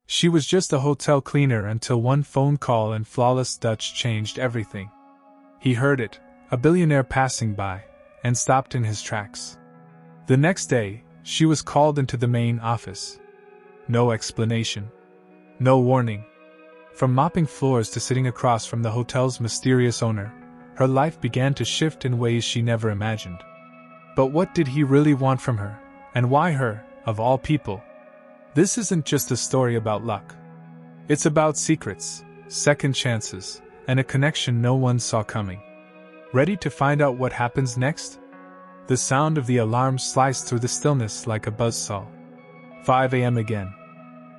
She was just a hotel cleaner until one phone call and flawless Dutch changed everything. He heard it, a billionaire passing by, and stopped in his tracks. The next day, she was called into the main office. No explanation. No warning. From mopping floors to sitting across from the hotel's mysterious owner, her life began to shift in ways she never imagined. But what did he really want from her, and why her, of all people? This isn't just a story about luck. It's about secrets, second chances, and a connection no one saw coming. Ready to find out what happens next? The sound of the alarm sliced through the stillness like a buzzsaw. 5 a.m. again.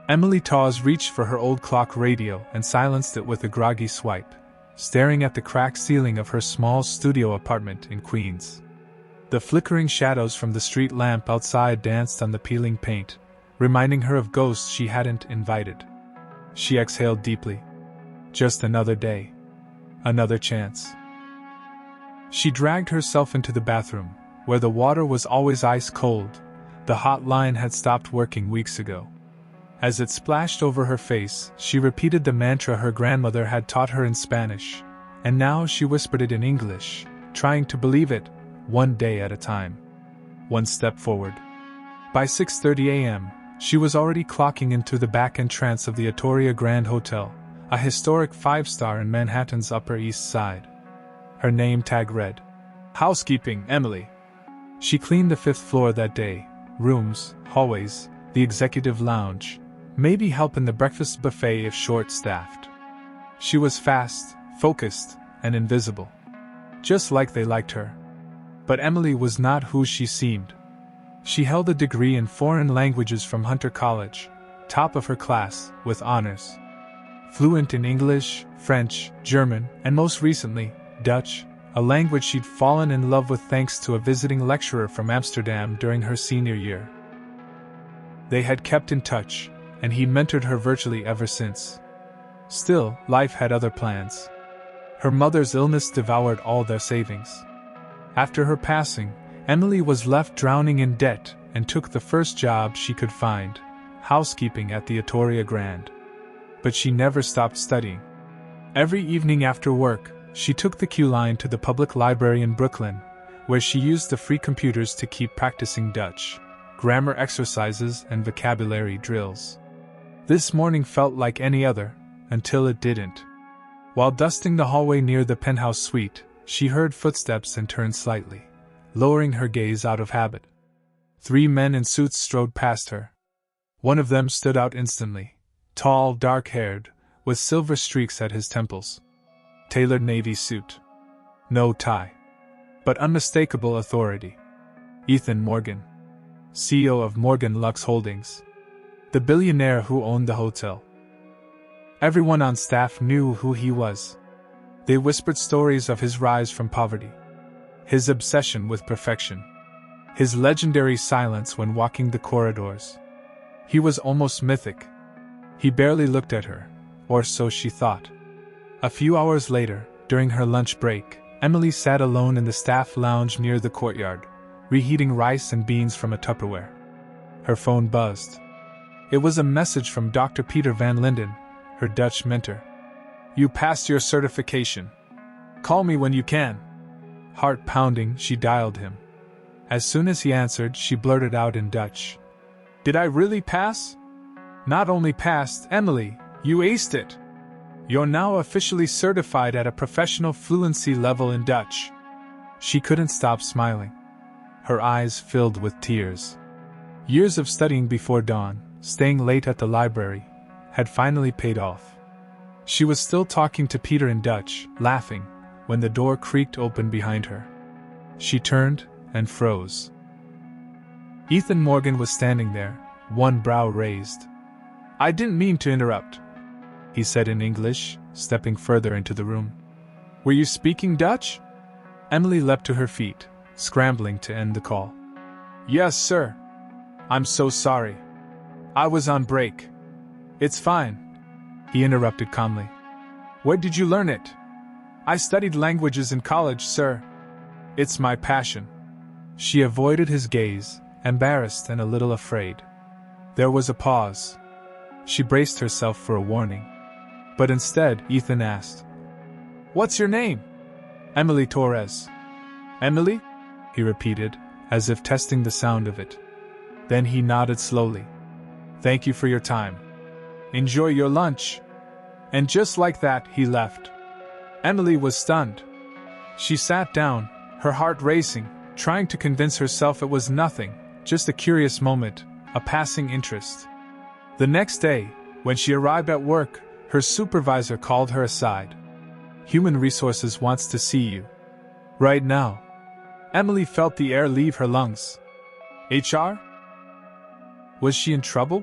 Emily Tawes reached for her old clock radio and silenced it with a groggy swipe, staring at the cracked ceiling of her small studio apartment in Queens. The flickering shadows from the street lamp outside danced on the peeling paint, reminding her of ghosts she hadn't invited. She exhaled deeply. Just another day. Another chance. She dragged herself into the bathroom, where the water was always ice cold. The hot line had stopped working weeks ago. As it splashed over her face, she repeated the mantra her grandmother had taught her in Spanish, and now she whispered it in English, trying to believe it, one day at a time. One step forward. By 6:30 a.m., she was already clocking into the back entrance of the Atoria Grand Hotel, a historic 5-star in Manhattan's Upper East Side. Her name tag read, "Housekeeping, Emily." She cleaned the 5th floor that day, rooms, hallways, the executive lounge, maybe helping the breakfast buffet if short-staffed. She was fast, focused, and invisible. Just like they liked her. But Emily was not who she seemed. She held a degree in foreign languages from Hunter College, top of her class, with honors. Fluent in English, French, German, and most recently, Dutch, a language she'd fallen in love with thanks to a visiting lecturer from Amsterdam during her senior year. They had kept in touch, and he mentored her virtually ever since. Still, life had other plans. Her mother's illness devoured all their savings. After her passing, Emily was left drowning in debt and took the first job she could find, housekeeping at the Atoria Grand. But she never stopped studying. Every evening after work, she took the Q line to the public library in Brooklyn, where she used the free computers to keep practicing Dutch, grammar exercises and vocabulary drills. This morning felt like any other, until it didn't. While dusting the hallway near the penthouse suite, she heard footsteps and turned slightly, lowering her gaze out of habit. 3 men in suits strode past her. One of them stood out instantly, tall, dark-haired, with silver streaks at his temples. Tailored navy suit. No tie. But unmistakable authority. Ethan Morgan, CEO of Morgan Lux Holdings. The billionaire who owned the hotel. Everyone on staff knew who he was. They whispered stories of his rise from poverty, his obsession with perfection, his legendary silence when walking the corridors. He was almost mythic. He barely looked at her, or so she thought. A few hours later, during her lunch break, Emily sat alone in the staff lounge near the courtyard, reheating rice and beans from a Tupperware. Her phone buzzed. It was a message from Dr. Peter Van Linden, her Dutch mentor. "You passed your certification. Call me when you can." Heart pounding, she dialed him. As soon as he answered, she blurted out in Dutch, "Did I really pass?" "Not only passed, Emily, you aced it. You're now officially certified at a professional fluency level in Dutch." She couldn't stop smiling. Her eyes filled with tears. Years of studying before dawn, staying late at the library, had finally paid off. She was still talking to Peter in Dutch, laughing, when the door creaked open behind her. She turned and froze. Ethan Morgan was standing there, one brow raised. "I didn't mean to interrupt," he said in English, stepping further into the room. "Were you speaking Dutch?" Emily leapt to her feet, scrambling to end the call. "Yes, sir. I'm so sorry. I was on break." "It's fine," he interrupted calmly. "Where did you learn it?" "I studied languages in college, sir. It's my passion." She avoided his gaze, embarrassed and a little afraid. There was a pause. She braced herself for a warning. But instead, Ethan asked, "What's your name?" "Emily Torres." "Emily?" he repeated, as if testing the sound of it. Then he nodded slowly. "Thank you for your time. Enjoy your lunch." And just like that, he left. Emily was stunned. She sat down, her heart racing, trying to convince herself it was nothing, just a curious moment, a passing interest. The next day, when she arrived at work, her supervisor called her aside. "Human Resources wants to see you. Right now." Emily felt the air leave her lungs. HR? Was she in trouble?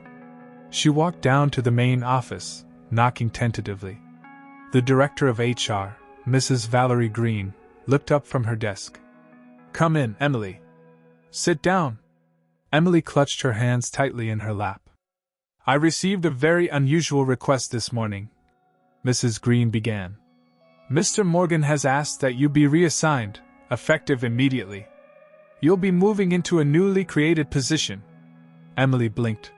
She walked down to the main office, knocking tentatively. The director of HR, Mrs. Valerie Green, looked up from her desk. "Come in, Emily. Sit down." Emily clutched her hands tightly in her lap. "I received a very unusual request this morning," Mrs. Green began. "Mr. Morgan has asked that you be reassigned, effective immediately. You'll be moving into a newly created position." Emily blinked.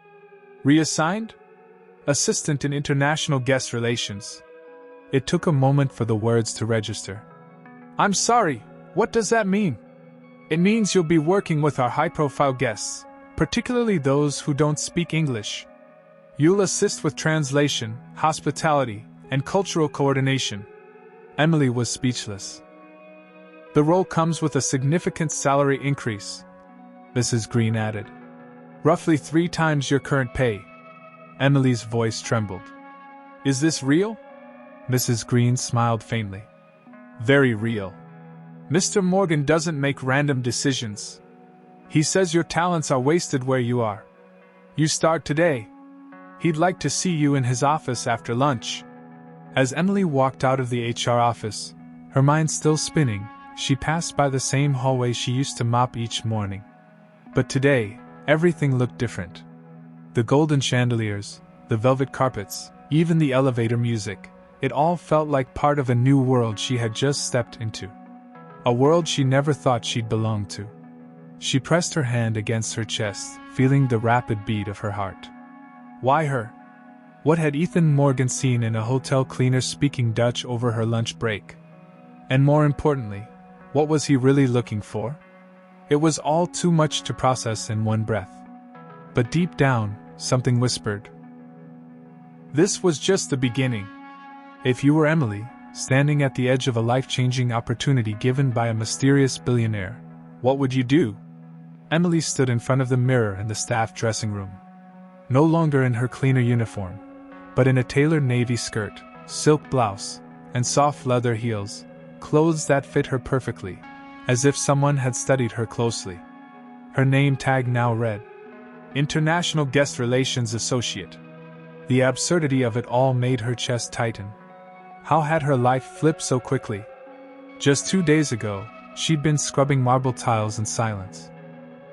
"Reassigned?" "Assistant in International Guest Relations." It took a moment for the words to register. "I'm sorry, what does that mean?" "It means you'll be working with our high-profile guests, particularly those who don't speak English. You'll assist with translation, hospitality, and cultural coordination." Emily was speechless. "The role comes with a significant salary increase," Mrs. Green added. "Roughly 3 times your current pay." Emily's voice trembled. "Is this real?" Mrs. Green smiled faintly. "Very real. Mr. Morgan doesn't make random decisions. He says your talents are wasted where you are. You start today. He'd like to see you in his office after lunch." As Emily walked out of the HR office, her mind still spinning, she passed by the same hallway she used to mop each morning. But today, everything looked different. The golden chandeliers, the velvet carpets, even the elevator music, it all felt like part of a new world she had just stepped into. A world she never thought she'd belong to. She pressed her hand against her chest, feeling the rapid beat of her heart. Why her? What had Ethan Morgan seen in a hotel cleaner speaking Dutch over her lunch break? And more importantly, what was he really looking for? It was all too much to process in one breath. But deep down, something whispered. This was just the beginning. If you were Emily, standing at the edge of a life-changing opportunity given by a mysterious billionaire, what would you do? Emily stood in front of the mirror in the staff dressing room. No longer in her cleaner uniform, but in a tailored navy skirt, silk blouse, and soft leather heels, clothes that fit her perfectly, as if someone had studied her closely. Her name tag now read, International Guest Relations Associate. The absurdity of it all made her chest tighten. How had her life flipped so quickly? Just 2 days ago, she'd been scrubbing marble tiles in silence.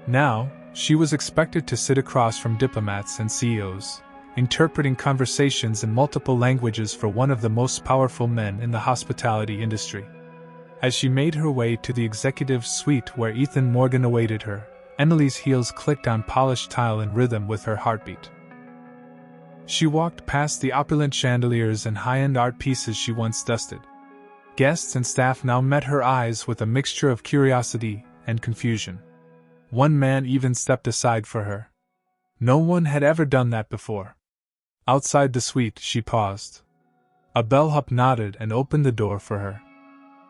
Now, she was expected to sit across from diplomats and CEOs, interpreting conversations in multiple languages for one of the most powerful men in the hospitality industry. As she made her way to the executive suite where Ethan Morgan awaited her, Emily's heels clicked on polished tile in rhythm with her heartbeat. She walked past the opulent chandeliers and high-end art pieces she once dusted. Guests and staff now met her eyes with a mixture of curiosity and confusion. One man even stepped aside for her. No one had ever done that before. Outside the suite, she paused. A bellhop nodded and opened the door for her.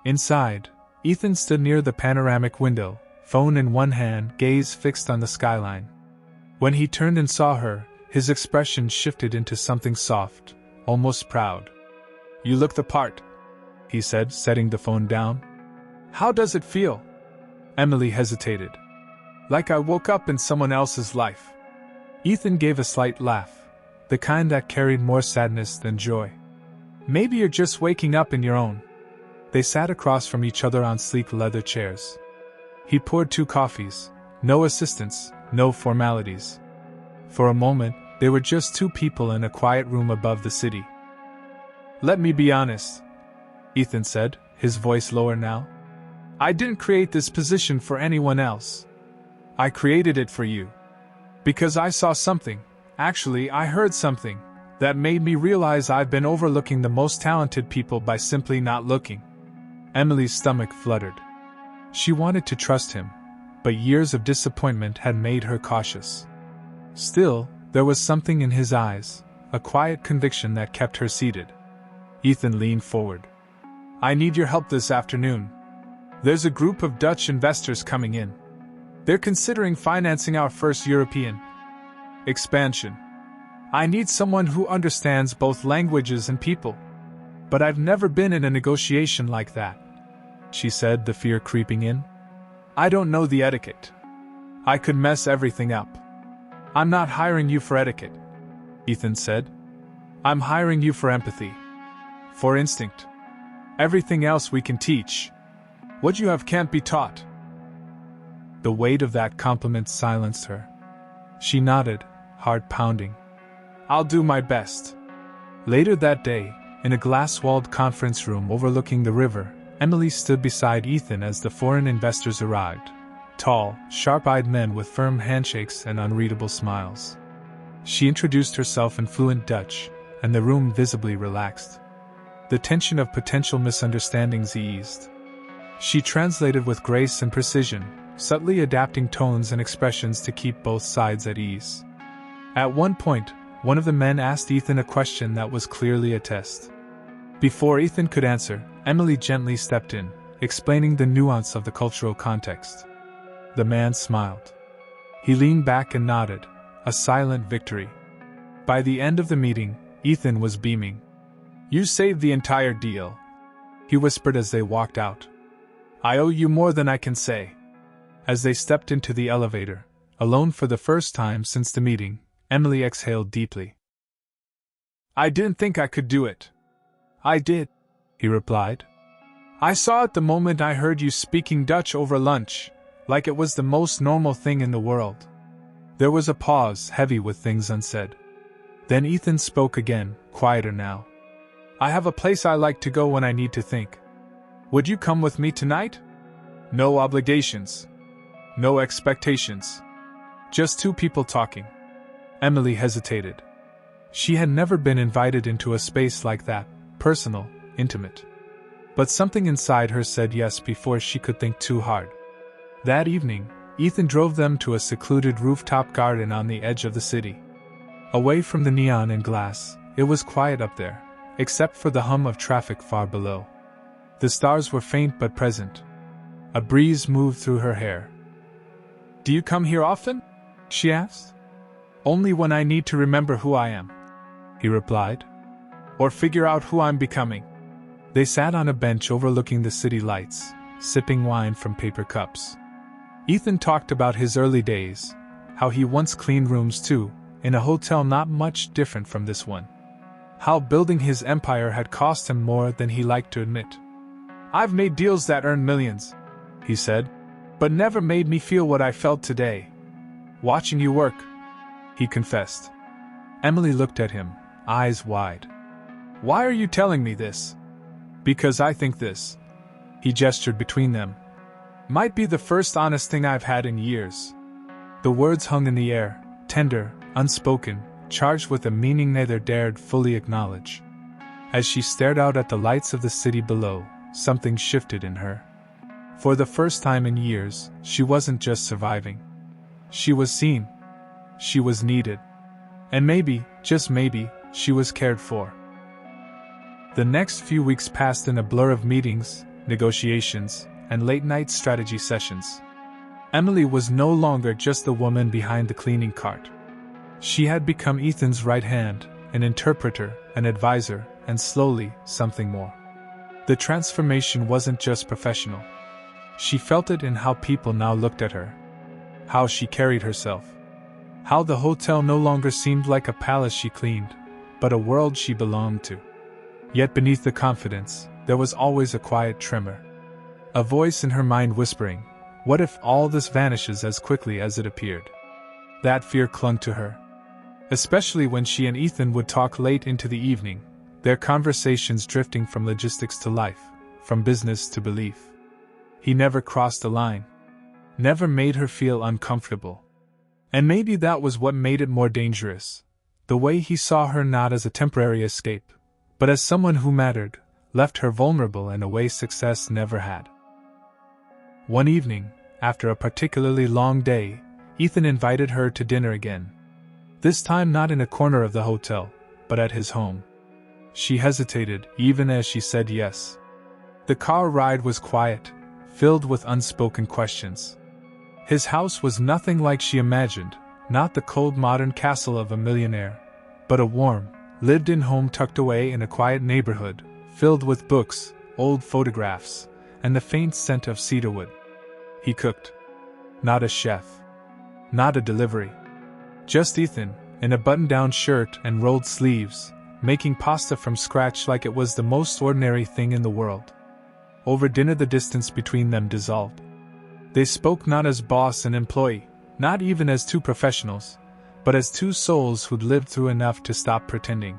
Inside, Ethan stood near the panoramic window, phone in one hand, gaze fixed on the skyline. When he turned and saw her, his expression shifted into something soft, almost proud. "You look the part," he said, setting the phone down. "How does it feel?" Emily hesitated. "Like I woke up in someone else's life." Ethan gave a slight laugh, the kind that carried more sadness than joy. "Maybe you're just waking up in your own." They sat across from each other on sleek leather chairs. He poured 2 coffees, no assistants, no formalities. For a moment, they were just 2 people in a quiet room above the city. "Let me be honest," Ethan said, his voice lower now. "I didn't create this position for anyone else. I created it for you. Because I saw something, actually I heard something, That made me realize I've been overlooking the most talented people by simply not looking. Emily's stomach fluttered. She wanted to trust him, but years of disappointment had made her cautious. Still, there was something in his eyes, a quiet conviction that kept her seated. Ethan leaned forward. I need your help this afternoon. There's a group of Dutch investors coming in. They're considering financing our first European expansion. I need someone who understands both languages and people. But I've never been in a negotiation like that, she said, the fear creeping in. I don't know the etiquette. I could mess everything up. I'm not hiring you for etiquette, Ethan said. I'm hiring you for empathy. For instinct. Everything else we can teach. What you have can't be taught. The weight of that compliment silenced her. She nodded, heart pounding. I'll do my best. Later that day, in a glass-walled conference room overlooking the river, Emily stood beside Ethan as the foreign investors arrived. Tall, sharp-eyed men with firm handshakes and unreadable smiles. She introduced herself in fluent Dutch, and the room visibly relaxed. The tension of potential misunderstandings eased. She translated with grace and precision, subtly adapting tones and expressions to keep both sides at ease. At one point, one of the men asked Ethan a question that was clearly a test. Before Ethan could answer, Emily gently stepped in, explaining the nuance of the cultural context. The man smiled. He leaned back and nodded, a silent victory. By the end of the meeting, Ethan was beaming. You saved the entire deal, he whispered as they walked out. I owe you more than I can say. As they stepped into the elevator, alone for the first time since the meeting, Emily exhaled deeply. I didn't think I could do it. I did, he replied. I saw it the moment I heard you speaking Dutch over lunch, like it was the most normal thing in the world. There was a pause, heavy with things unsaid. Then Ethan spoke again, quieter now. I have a place I like to go when I need to think. Would you come with me tonight? No obligations. No expectations. Just two people talking. Emily hesitated. She had never been invited into a space like that, personal, intimate. But something inside her said yes before she could think too hard. That evening, Ethan drove them to a secluded rooftop garden on the edge of the city. Away from the neon and glass, it was quiet up there, except for the hum of traffic far below. The stars were faint but present. A breeze moved through her hair. Do you come here often? She asked. Only when I need to remember who I am, he replied. Or figure out who I'm becoming. They sat on a bench overlooking the city lights, sipping wine from paper cups. Ethan talked about his early days, how he once cleaned rooms too, in a hotel not much different from this one. How building his empire had cost him more than he liked to admit. I've made deals that earned millions, he said, but never made me feel what I felt today. Watching you work, he confessed. Emily looked at him, eyes wide. Why are you telling me this? Because I think this. He gestured between them. Might be the first honest thing I've had in years. The words hung in the air, tender, unspoken, charged with a meaning neither dared fully acknowledge. As she stared out at the lights of the city below, something shifted in her. For the first time in years, she wasn't just surviving. She was seen. She was needed. And maybe, just maybe, she was cared for. The next few weeks passed in a blur of meetings, negotiations, and late-night strategy sessions. Emily was no longer just the woman behind the cleaning cart. She had become Ethan's right hand, an interpreter, an advisor, and slowly, something more. The transformation wasn't just professional. She felt it in how people now looked at her. How she carried herself. How the hotel no longer seemed like a palace she cleaned, but a world she belonged to. Yet beneath the confidence, there was always a quiet tremor. A voice in her mind whispering, what if all this vanishes as quickly as it appeared? That fear clung to her. Especially when she and Ethan would talk late into the evening, their conversations drifting from logistics to life, from business to belief. He never crossed a line. Never made her feel uncomfortable. And maybe that was what made it more dangerous. the way he saw her not as a temporary escape, but as someone who mattered, left her vulnerable in a way success never had. One evening, after a particularly long day, Ethan invited her to dinner again. This time not in a corner of the hotel, but at his home. She hesitated, even as she said yes. The car ride was quiet, filled with unspoken questions. His house was nothing like she imagined, not the cold modern castle of a millionaire, but a warm, lived-in home tucked away in a quiet neighborhood, filled with books, old photographs, and the faint scent of cedarwood. He cooked. Not a chef. Not a delivery. Just Ethan, in a button-down shirt and rolled sleeves, making pasta from scratch like it was the most ordinary thing in the world. Over dinner the distance between them dissolved. They spoke not as boss and employee, not even as two professionals, but as two souls who'd lived through enough to stop pretending.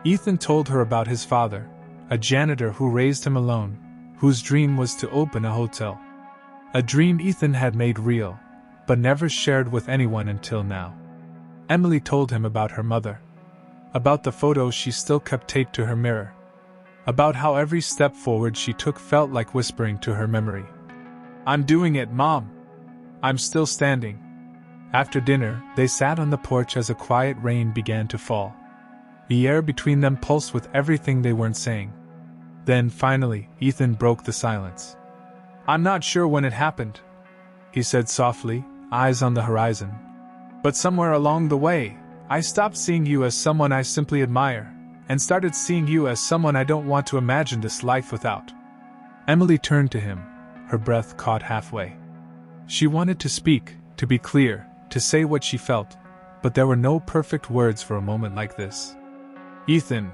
Ethan told her about his father, a janitor who raised him alone, whose dream was to open a hotel. A dream Ethan had made real, but never shared with anyone until now. Emily told him about her mother. About the photos she still kept taped to her mirror. About how every step forward she took felt like whispering to her memory. "I'm doing it, Mom. I'm still standing." After dinner, they sat on the porch as a quiet rain began to fall. The air between them pulsed with everything they weren't saying. Then, finally, Ethan broke the silence. "I'm not sure when it happened," he said softly, eyes on the horizon. "But somewhere along the way, I stopped seeing you as someone I simply admire, and started seeing you as someone I don't want to imagine this life without." Emily turned to him, her breath caught halfway. She wanted to speak, to be clear, to say what she felt, but there were no perfect words for a moment like this. "Ethan,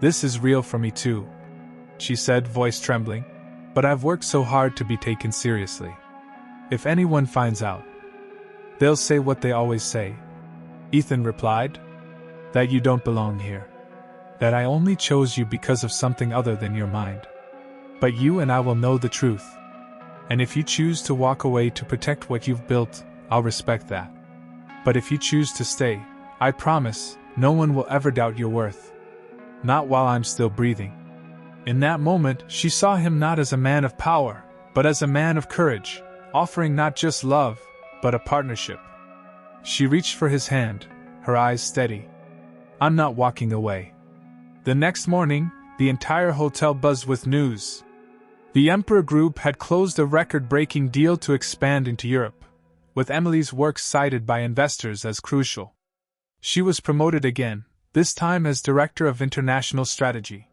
this is real for me too," she said, voice trembling, "but I've worked so hard to be taken seriously. If anyone finds out, they'll say what they always say," Ethan replied, "that you don't belong here. That I only chose you because of something other than your mind. But you and I will know the truth. And if you choose to walk away to protect what you've built, I'll respect that. But if you choose to stay, I promise, no one will ever doubt your worth. Not while I'm still breathing." In that moment, she saw him not as a man of power, but as a man of courage, offering not just love, but a partnership. She reached for his hand, her eyes steady. "I'm not walking away." The next morning, the entire hotel buzzed with news. The Emperor Group had closed a record-breaking deal to expand into Europe, with Emily's work cited by investors as crucial. She was promoted again, this time as Director of International Strategy.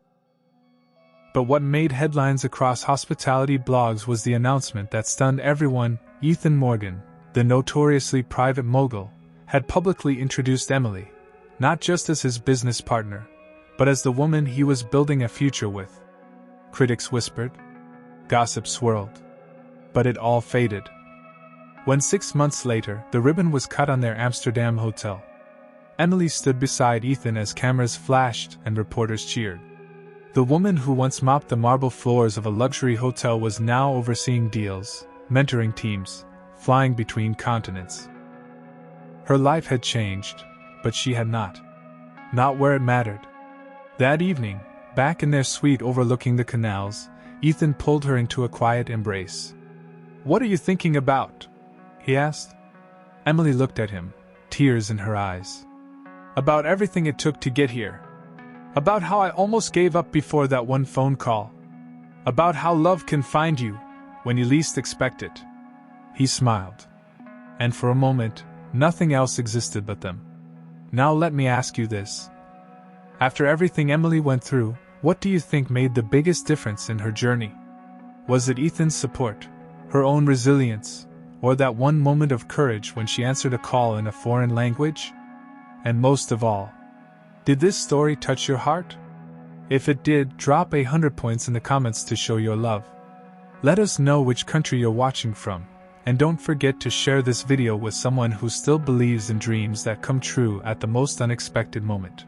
But what made headlines across hospitality blogs was the announcement that stunned everyone: Ethan Morgan, the notoriously private mogul, had publicly introduced Emily, not just as his business partner, but as the woman he was building a future with. Critics whispered. Gossip swirled. But it all faded. When 6 months later, the ribbon was cut on their Amsterdam hotel, Emily stood beside Ethan as cameras flashed and reporters cheered. The woman who once mopped the marble floors of a luxury hotel was now overseeing deals, mentoring teams, flying between continents. Her life had changed, but she had not. Not where it mattered. That evening, back in their suite overlooking the canals, Ethan pulled her into a quiet embrace. "What are you thinking about?" he asked. Emily looked at him, tears in her eyes. "About everything it took to get here. About how I almost gave up before that one phone call. About how love can find you when you least expect it." He smiled. And for a moment, nothing else existed but them. "Now let me ask you this. After everything Emily went through, what do you think made the biggest difference in her journey? Was it Ethan's support, her own resilience, or that one moment of courage when she answered a call in a foreign language? And most of all, did this story touch your heart? If it did, drop 100 points in the comments to show your love. Let us know which country you're watching from, and don't forget to share this video with someone who still believes in dreams that come true at the most unexpected moment.